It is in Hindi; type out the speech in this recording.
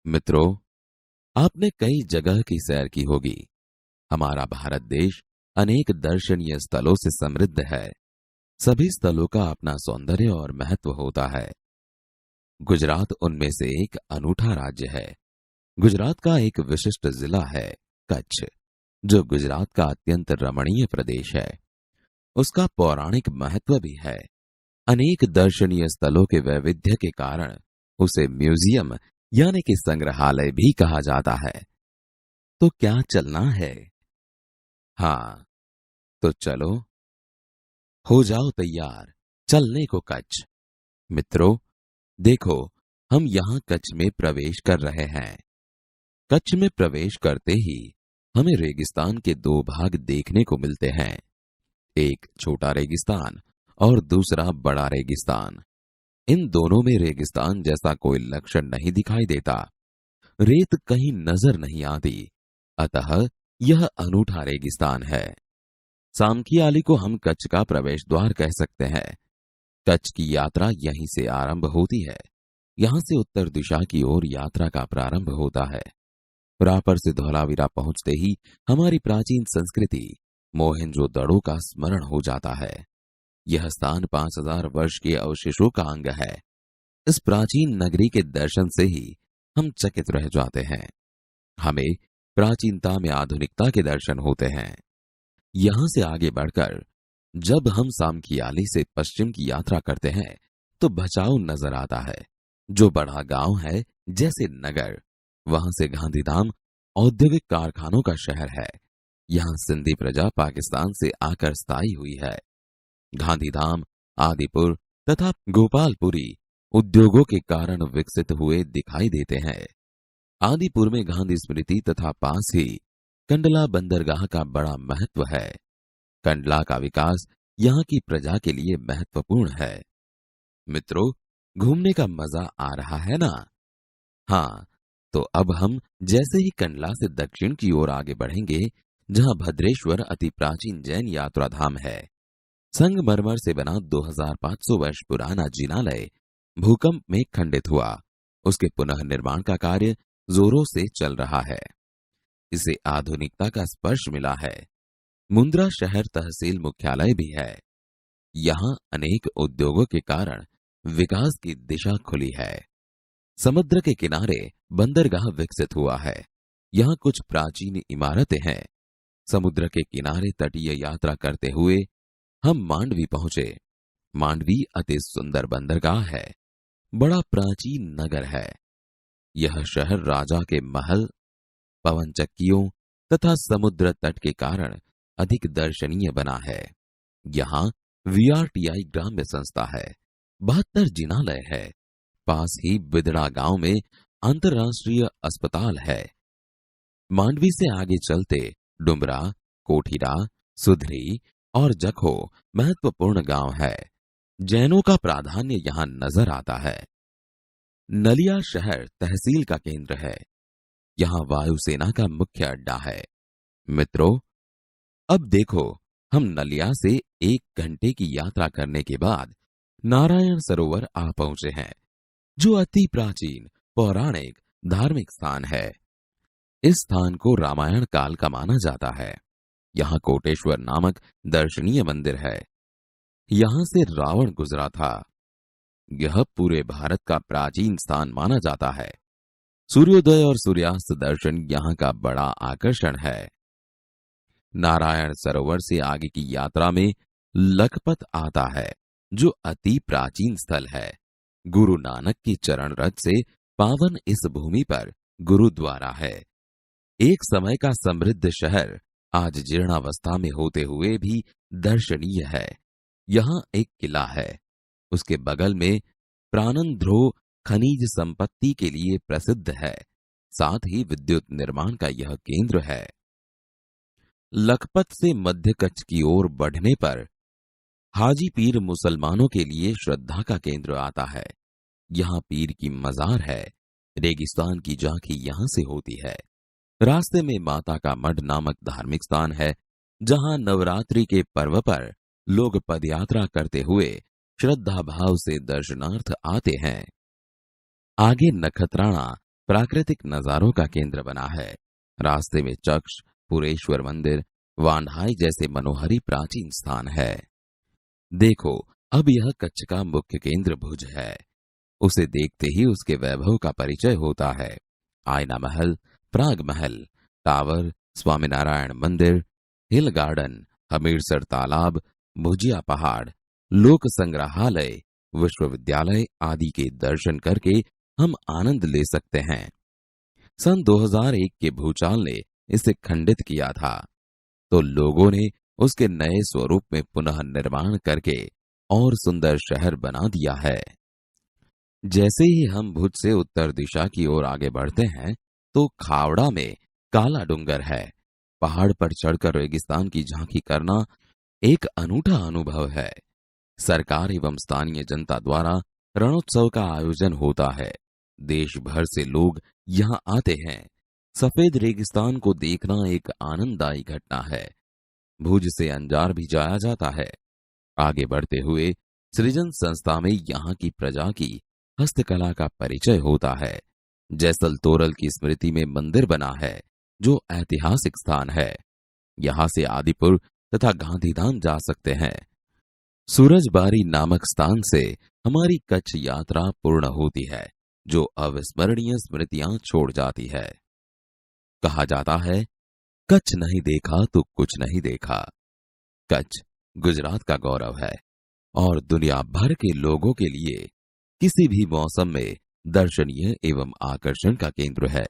मित्रों, आपने कई जगह की सैर की होगी। हमारा भारत देश अनेक दर्शनीय स्थलों से समृद्ध है। सभी स्थलों का अपना सौंदर्य और महत्व होता है। गुजरात उनमें से एक अनूठा राज्य है। गुजरात का एक विशिष्ट जिला है कच्छ, जो गुजरात का अत्यंत रमणीय प्रदेश है। उसका पौराणिक महत्व भी है। अनेक दर्शनीय स्थलों के वैविध्य के कारण उसे म्यूजियम यानी कि संग्रहालय भी कहा जाता है। तो क्या चलना है? हाँ, तो चलो, हो जाओ तैयार चलने को कच्छ। मित्रों, देखो, हम यहाँ कच्छ में प्रवेश कर रहे हैं। कच्छ में प्रवेश करते ही हमें रेगिस्तान के दो भाग देखने को मिलते हैं। एक छोटा रेगिस्तान और दूसरा बड़ा रेगिस्तान। इन दोनों में रेगिस्तान जैसा कोई लक्षण नहीं दिखाई देता। रेत कहीं नजर नहीं आती। अतः यह अनूठा रेगिस्तान है। सामखियाली को हम कच्छ का प्रवेश द्वार कह सकते हैं। कच्छ की यात्रा यहीं से आरंभ होती है। यहां से उत्तर दिशा की ओर यात्रा का प्रारंभ होता है। रापर से धौलावीरा पहुंचते ही हमारी प्राचीन संस्कृति मोहनजोदड़ो का स्मरण हो जाता है। यह स्थान 5000 वर्ष के अवशेषों का अंग है। इस प्राचीन नगरी के दर्शन से ही हम चकित रह जाते हैं। हमें प्राचीनता में आधुनिकता के दर्शन होते हैं। यहां से आगे बढ़कर जब हम सामखियाली से पश्चिम की यात्रा करते हैं तो भचाऊ नजर आता है, जो बड़ा गांव है जैसे नगर। वहां से गांधीधाम औद्योगिक कारखानों का शहर है। यहां सिंधी प्रजा पाकिस्तान से आकर स्थायी हुई है। गांधीधाम, आदिपुर तथा गोपालपुरी उद्योगों के कारण विकसित हुए दिखाई देते हैं। आदिपुर में गांधी स्मृति तथा पास ही कंडला बंदरगाह का बड़ा महत्व है। कंडला का विकास यहाँ की प्रजा के लिए महत्वपूर्ण है। मित्रों, घूमने का मजा आ रहा है ना? हाँ, तो अब हम जैसे ही कंडला से दक्षिण की ओर आगे बढ़ेंगे, जहाँ भद्रेश्वर अति प्राचीन जैन यात्रा धाम है। संगमरमर से बना 2500 वर्ष पुराना जिनालय भूकंप में खंडित हुआ। उसके पुनः निर्माण का कार्य जोरों से चल रहा है। इसे आधुनिकता का स्पर्श मिला है। मुंद्रा शहर तहसील मुख्यालय भी है। यहाँ अनेक उद्योगों के कारण विकास की दिशा खुली है। समुद्र के किनारे बंदरगाह विकसित हुआ है। यहाँ कुछ प्राचीन इमारतें हैं। समुद्र के किनारे तटीय यात्रा करते हुए हम मांडवी पहुंचे। मांडवी अति सुंदर बंदरगाह है। बड़ा प्राचीन नगर है। यह शहर राजा के महल, पवन चक्कियों तथा समुद्र तट के कारण अधिक दर्शनीय बना है। यहाँ वीआरटीआई ग्राम्य संस्था है। 72 जिनालय है। पास ही बिदड़ा गांव में अंतर्राष्ट्रीय अस्पताल है। मांडवी से आगे चलते डुमरा, कोठीरा, सुधरी और जखो महत्वपूर्ण गांव है। जैनों का प्राधान्य यहाँ नजर आता है। नलिया शहर तहसील का केंद्र है। यहाँ वायुसेना का मुख्य अड्डा है। मित्रों, अब देखो, हम नलिया से 1 घंटे की यात्रा करने के बाद नारायण सरोवर आ पहुंचे हैं, जो अति प्राचीन पौराणिक धार्मिक स्थान है। इस स्थान को रामायण काल का माना जाता है। यहाँ कोटेश्वर नामक दर्शनीय मंदिर है। यहाँ से रावण गुजरा था। यह पूरे भारत का प्राचीन स्थान माना जाता है। सूर्योदय और सूर्यास्त दर्शन यहाँ का बड़ा आकर्षण है। नारायण सरोवर से आगे की यात्रा में लखपत आता है, जो अति प्राचीन स्थल है। गुरु नानक की चरण रज से पावन इस भूमि पर गुरुद्वारा है। एक समय का समृद्ध शहर आज जीर्णावस्था में होते हुए भी दर्शनीय है। यहाँ एक किला है। उसके बगल में प्राणंध्रो खनिज संपत्ति के लिए प्रसिद्ध है। साथ ही विद्युत निर्माण का यह केंद्र है। लखपत से मध्य कच्छ की ओर बढ़ने पर हाजी पीर मुसलमानों के लिए श्रद्धा का केंद्र आता है। यहाँ पीर की मजार है। रेगिस्तान की झांकी यहाँ से होती है। रास्ते में माता का मठ नामक धार्मिक स्थान है, जहाँ नवरात्रि के पर्व पर लोग पदयात्रा करते हुए श्रद्धा भाव से दर्शनार्थ आते हैं। आगे नखत्राणा प्राकृतिक नजारों का केंद्र बना है। रास्ते में चक्ष, पुरेश्वर मंदिर, वांढाई जैसे मनोहरी प्राचीन स्थान है। देखो, अब यह कच्छ का मुख्य केंद्र भुज है। उसे देखते ही उसके वैभव का परिचय होता है। आयना महल, प्राग महल, टावर, स्वामीनारायण मंदिर, हिल गार्डन, हमीरसर तालाब, भुजिया पहाड़, लोक संग्रहालय, विश्वविद्यालय आदि के दर्शन करके हम आनंद ले सकते हैं। सन 2001 के भूचाल ने इसे खंडित किया था, तो लोगों ने उसके नए स्वरूप में पुनः निर्माण करके और सुंदर शहर बना दिया है। जैसे ही हम भुज से उत्तर दिशा की ओर आगे बढ़ते हैं, तो खावड़ा में काला डूंगर है। पहाड़ पर चढ़कर रेगिस्तान की झांकी करना एक अनूठा अनुभव है। सरकार एवं स्थानीय जनता द्वारा रणोत्सव का आयोजन होता है। देश भर से लोग यहाँ आते हैं। सफेद रेगिस्तान को देखना एक आनंददायी घटना है। भुज से अंजार भी जाया जाता है। आगे बढ़ते हुए सृजन संस्था में यहाँ की प्रजा की हस्तकला का परिचय होता है। जैसल तोरल की स्मृति में मंदिर बना है, जो ऐतिहासिक स्थान है। यहाँ से आदिपुर तथा गांधीधाम जा सकते हैं। सूरजबारी नामक स्थान से हमारी कच्छ यात्रा पूर्ण होती है, जो अविस्मरणीय स्मृतियां छोड़ जाती है। कहा जाता है, कच्छ नहीं देखा तो कुछ नहीं देखा। कच्छ गुजरात का गौरव है और दुनिया भर के लोगों के लिए किसी भी मौसम में दर्शनीय एवं आकर्षण का केंद्र है।